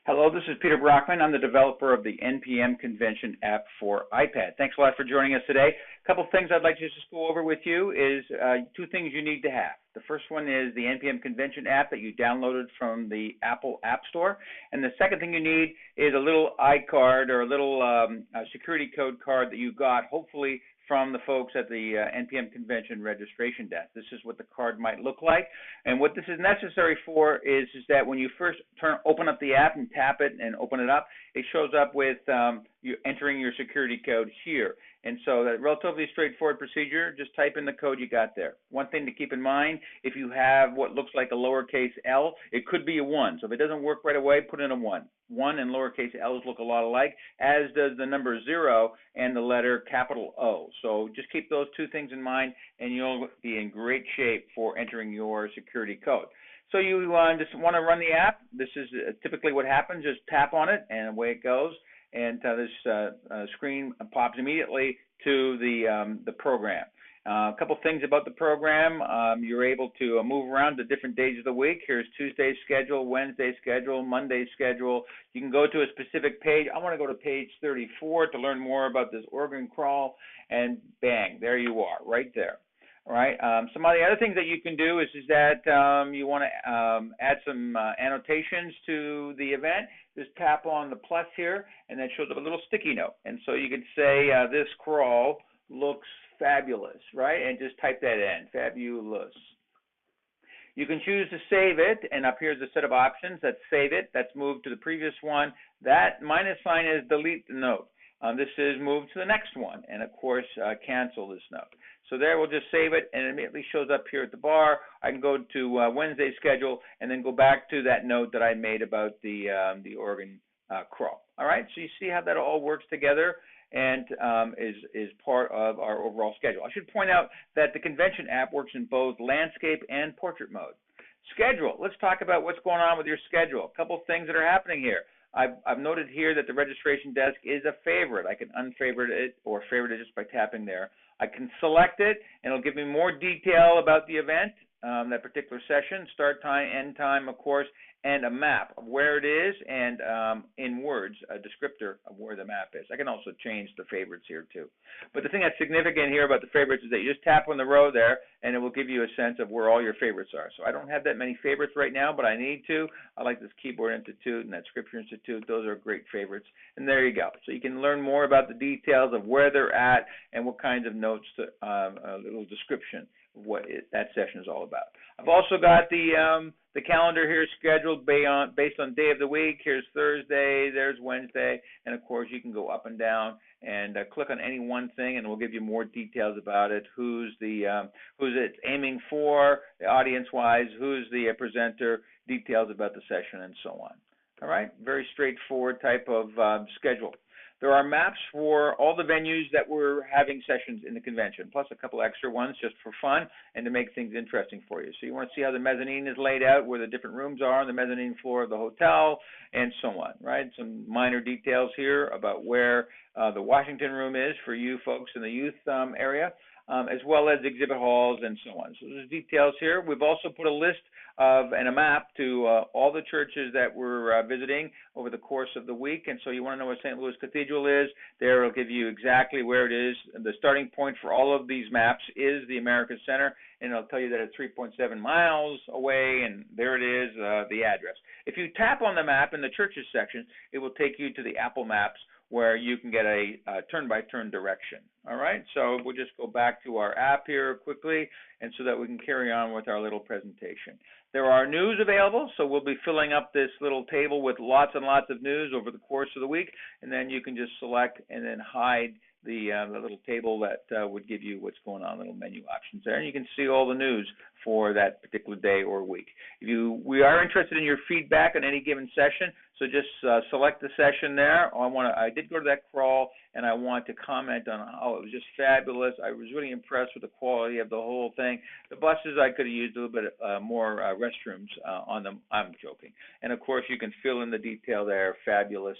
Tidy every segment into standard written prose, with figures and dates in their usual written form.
Hello, this is Peter Brockman. I'm the developer of the NPM Convention App for iPad. Thanks a lot for joining us today. A couple of things I'd like to just go over with you is two things you need to have. The first one is the NPM Convention app that you downloaded from the Apple App Store. And the second thing you need is a little iCard or a little security code card that you got, hopefully, from the folks at the NPM Convention registration desk. This is what the card might look like. And what this is necessary for is that when you first open up the app and tap it and open it up, it shows up with you entering your security code here. And so that relatively straightforward procedure, just type in the code you got there. One thing to keep in mind, if you have what looks like a lowercase l, it could be a 1. So if it doesn't work right away, put in a 1. 1 and lowercase l's look a lot alike, as does the number 0 and the letter capital O. So just keep those two things in mind, and you'll be in great shape for entering your security code. So you just want to run the app. This is typically what happens. Just tap on it, and away it goes. And this screen pops immediately to the program. A couple things about the program. You're able to move around to different days of the week. Here's Tuesday's schedule, Wednesday's schedule, Monday's schedule. You can go to a specific page. I want to go to page 34 to learn more about this organ crawl, and bang, there you are, right there. All right. Some of the other things that you can do is that you want to add some annotations to the event. Just tap on the plus here, and that shows up a little sticky note. And so you can say this crawl looks fabulous, right? And just type that in, fabulous. You can choose to save it, and up here's a set of options. That's save it. That's move to the previous one. That minus sign is delete the note. This is move to the next one, and of course cancel this note. So there, we'll just save it, and it immediately shows up here at the bar. I can go to Wednesday's schedule, and then go back to that note that I made about the organ crawl. All right, so you see how that all works together, and is part of our overall schedule. I should point out that the convention app works in both landscape and portrait mode. Schedule. Let's talk about what's going on with your schedule. A couple things that are happening here. I've noted here that the registration desk is a favorite. I can unfavorite it or favorite it just by tapping there. I can select it, and it'll give me more detail about the event, that particular session, start time, end time, of course, and a map of where it is, and in words, a descriptor of where the map is. I can also change the favorites here too. But the thing that's significant here about the favorites is that you just tap on the row there, and it will give you a sense of where all your favorites are. So I don't have that many favorites right now, but I need to. I like this Keyboard Institute and that Scripture Institute. Those are great favorites. And there you go. So you can learn more about the details of where they're at and what kinds of notes, a little description of what that session is all about. I've also got the calendar here scheduled based on day of the week. Here's Thursday, there's Wednesday, and of course you can go up and down and click on any one thing, and it will give you more details about it. Who's it's aiming for, audience-wise, who's the presenter, details about the session, and so on. All right, very straightforward type of schedule. There are maps for all the venues that we're having sessions in the convention, plus a couple extra ones just for fun and to make things interesting for you. So you want to see how the mezzanine is laid out, where the different rooms are on the mezzanine floor of the hotel, and so on, right? Some minor details here about where the Washington room is for you folks in the youth area, as well as exhibit halls and so on. So there's details here. We've also put a list and a map to all the churches that we're visiting over the course of the week. And so you want to know where St. Louis Cathedral is. There it'll give you exactly where it is. The starting point for all of these maps is the America Center, and it'll tell you that it's 3.7 miles away, and there it is, the address. If you tap on the map in the churches section, it will take you to the Apple Maps, where you can get a turn-by-turn direction. All right, so we'll just go back to our app here quickly, and so that we can carry on with our little presentation. There are news available, so we'll be filling up this little table with lots and lots of news over the course of the week, and then you can just select and then hide the little table that would give you what's going on, little menu options there, and you can see all the news for that particular day or week. We are interested in your feedback on any given session, so just select the session there. I did go to that crawl, and I want to comment on how it was just fabulous. I was really impressed with the quality of the whole thing. The buses, I could have used a little bit more restrooms on them. I'm joking. And of course, you can fill in the detail there. Fabulous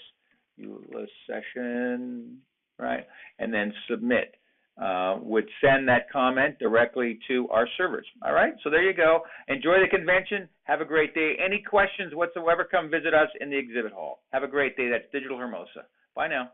session, right? And then submit. would send that comment directly to our servers. All right, so there you go. Enjoy the convention. Have a great day. Any questions whatsoever, come visit us in the exhibit hall. Have a great day. That's Digital Hermosa. Bye now.